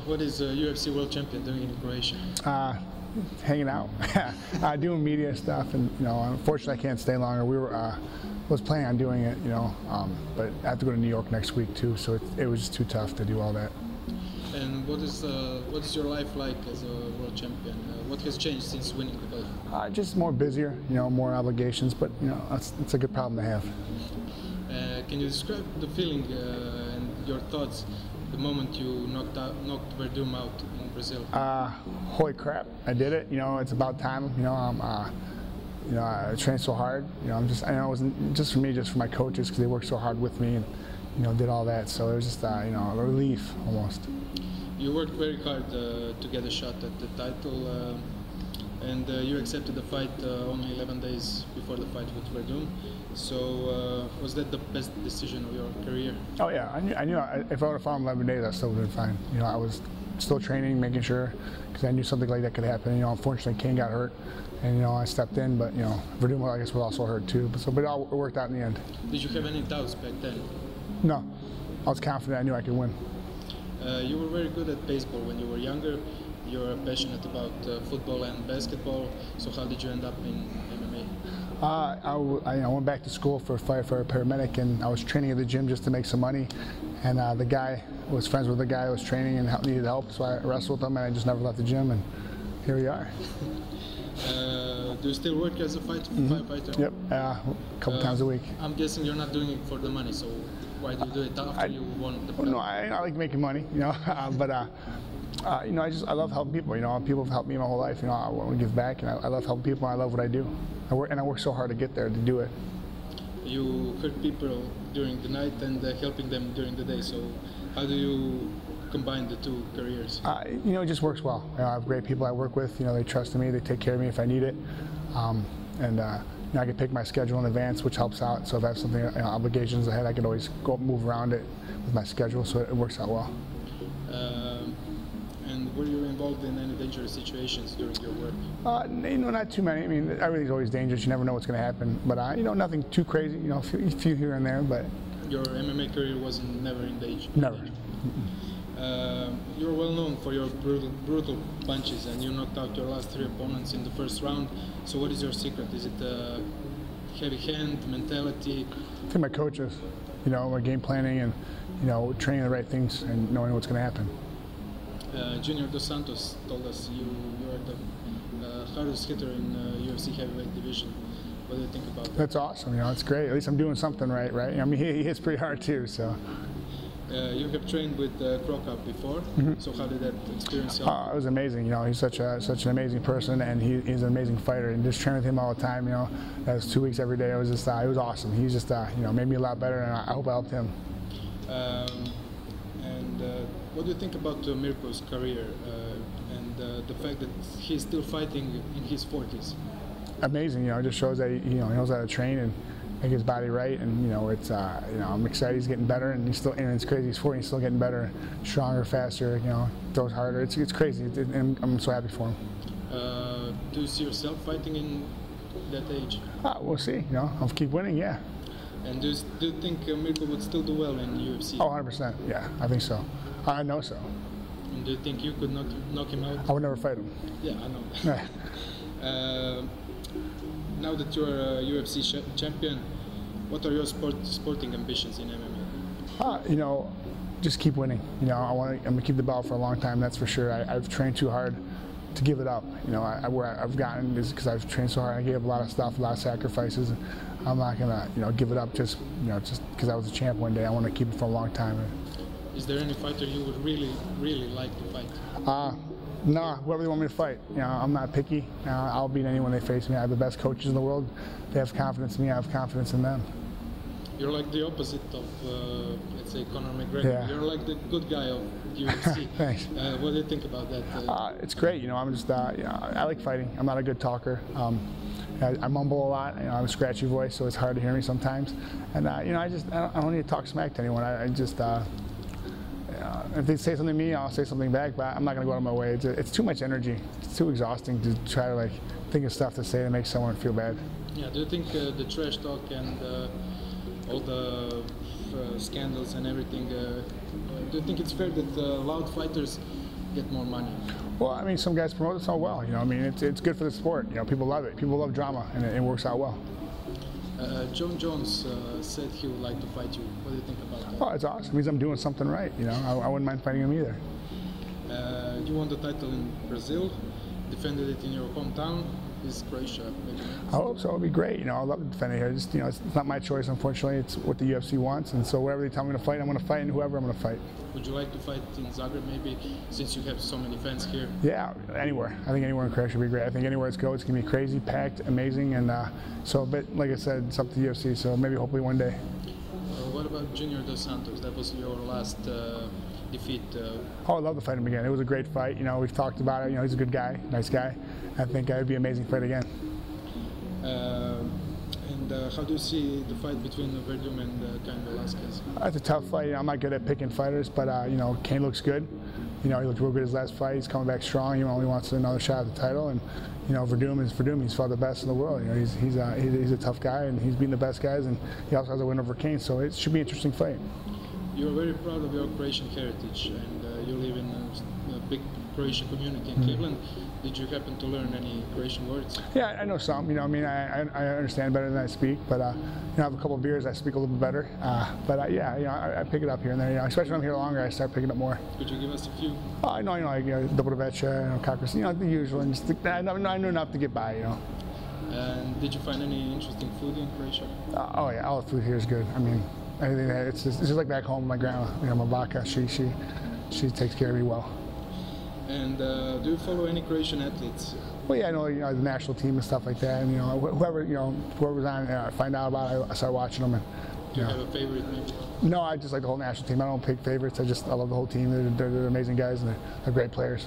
What is a UFC World Champion doing in Croatia? Hanging out, doing media stuff, and unfortunately I can't stay longer. We were was planning on doing it, but I have to go to New York next week too, so it was just too tough to do all that. And what is your life like as a world champion? What has changed since winning the belt? Just more busier, more obligations, but it's a good problem to have. Can you describe the feeling and your thoughts the moment you knocked Verdum out in Brazil? Holy crap! I did it. It's about time. I trained so hard. I know it wasn't just for me, just for my coaches, because they worked so hard with me and did all that. So it was just a relief almost. You worked very hard to get a shot at the title, and you accepted the fight only 11 days before the fight with Verdum. So was that the best decision of your career? Oh yeah, I knew if I would have fought in 11 days, I still would have been fine. I was still training, making sure, because I knew something like that could happen. Unfortunately, Kane got hurt, and I stepped in, but Verdum, I guess, was also hurt too. But it all worked out in the end. Did you have any doubts back then? No, I was confident. I knew I could win. You were very good at baseball when you were younger. You were passionate about football and basketball. So how did you end up in MMA? I went back to school for a firefighter paramedic, and I was training at the gym just to make some money. And the guy was friends with the guy who was training and needed help, so I wrestled with him, and I just never left the gym, and here we are. Do you still work as a firefighter? Yep, a couple times a week. I'm guessing you're not doing it for the money, so why do you do it after you won the belt? No, I like making money, but I love helping people. People have helped me my whole life. I want to give back, and I love helping people. And I love what I do. I work so hard to get there to do it. You hurt people during the night and helping them during the day. So how do you combine the two careers? It just works well. I have great people I work with. They trust in me. They take care of me if I need it, I can pick my schedule in advance, which helps out. So if I have something, obligations ahead, I can always go move around it with my schedule. So it works out well. And were you involved in any dangerous situations during your work? Not too many. I mean, everything's always dangerous. You never know what's going to happen. But nothing too crazy. A few here and there. But your MMA career was never in danger. Never. You're well known for your brutal punches, and you knocked out your last 3 opponents in the first round. So what is your secret? Is it heavy hand, mentality? I think my coaches, my game planning and training the right things and knowing what's going to happen. Junior Dos Santos told us you are the hardest hitter in UFC heavyweight division. What do you think about that? That's awesome. It's great. At least I'm doing something right? I mean, he hits pretty hard too. So. You have trained with Krokop before. So how did that experience help? It was amazing. He's such an amazing person, and he's an amazing fighter. And just training with him all the time. That was 2 weeks every day. It was just it was awesome. He's just made me a lot better, and I hope I helped him. What do you think about Mirko's career and the fact that he's still fighting in his 40s? Amazing. It just shows that he knows how to train and make his body right, and it's I'm excited he's getting better, and it's crazy. He's 40, he's still getting better, stronger, faster. Throws harder. It's crazy, and I'm so happy for him. Do you see yourself fighting in that age? We'll see. I'll keep winning. Yeah. And do you think Mirko would still do well in UFC? Oh, 100%. Yeah, I think so. I know so. And do you think you could knock him out? I would never fight him. Yeah, I know. Now that you're a UFC champion, what are your sporting ambitions in MMA? Just keep winning. I'm gonna keep the belt for a long time. That's for sure. I've trained too hard to give it up. Where I've gotten is because I've trained so hard. I gave up a lot of stuff, a lot of sacrifices. I'm not gonna, give it up just because I was a champ one day. I want to keep it for a long time. Is there any fighter you would really like to fight? No, whoever they want me to fight. I'm not picky. I'll beat anyone they face me. I have the best coaches in the world. They have confidence in me. I have confidence in them. You're like the opposite of, let's say, Conor McGregor. Yeah. You're like the good guy of UFC. Thanks. What do you think about that? It's great. I'm just, I like fighting. I'm not a good talker. I mumble a lot. I have a scratchy voice, so it's hard to hear me sometimes. And I don't need to talk smack to anyone. If they say something to me, I'll say something back, but I'm not going to go out of my way. It's too much energy. It's too exhausting to try to think of stuff to say to make someone feel bad. Yeah. Do you think the trash talk and all the scandals and everything, do you think it's fair that loud fighters get more money? Well, I mean, some guys promote it so well. You know, I mean, it's good for the sport. You know, people love it. People love drama, and it works out well. John Jones said he would like to fight you. What do you think about that? Oh, it's awesome. It means I'm doing something right. You know, I wouldn't mind fighting him either. You won the title in Brazil, defended it in your hometown. Is Croatia maybe? I hope so. It'll be great. You know, I love to defend it here. Just, you know, it's not my choice, unfortunately. It's what the UFC wants, and so wherever they tell me to fight, I'm going to fight, and whoever I'm going to fight. Would you like to fight in Zagreb maybe, since you have so many fans here? Yeah, anywhere. I think anywhere in Croatia would be great. I think anywhere it's go, it's going to be crazy, packed, amazing, and so. But like I said, it's up to the UFC. So maybe, hopefully, one day. What about Junior Dos Santos? That was your last defeat. Oh, I'd love to fight him again. It was a great fight. You know, we've talked about it. You know, he's a good guy, nice guy. I think it'd be an amazing fight again. How do you see the fight between Verdum and Cain Velasquez? It's a tough fight. You know, I'm not good at picking fighters, but you know, Cain looks good. You know, he looked real good his last fight. He's coming back strong. He only wants another shot at the title. And you know, Verdum is Verdum. He's fought the best in the world. You know, he's a tough guy, and he's beaten the best guys. And he also has a win over Cain, so it should be an interesting fight. You're very proud of your Croatian heritage, and you live in a big Croatian community in Cleveland. Did you happen to learn any Croatian words? Yeah, I know some. You know, I mean, I understand better than I speak, but you know, I have a couple of beers, I speak a little bit better. Yeah, you know, I pick it up here and there. You know, especially when I'm here longer, I start picking up more. Could you give us a few? I know, like Dobrovecha, you know, Kakos, you know, the usual, and just I know enough to get by, you know. And did you find any interesting food in Croatia? Oh yeah, all the food here is good. I mean, everything. It's just like back home. My grandma, you know, my baka, she takes care of me well. And do you follow any Croatian athletes? Well, yeah, I know, you know, the national team and stuff like that, and you know, whoever's on, I find out about it, I start watching them. And, do you have a favorite maybe? No, I just like the whole national team. I don't pick favorites. I love the whole team. They're amazing guys, and they're great players.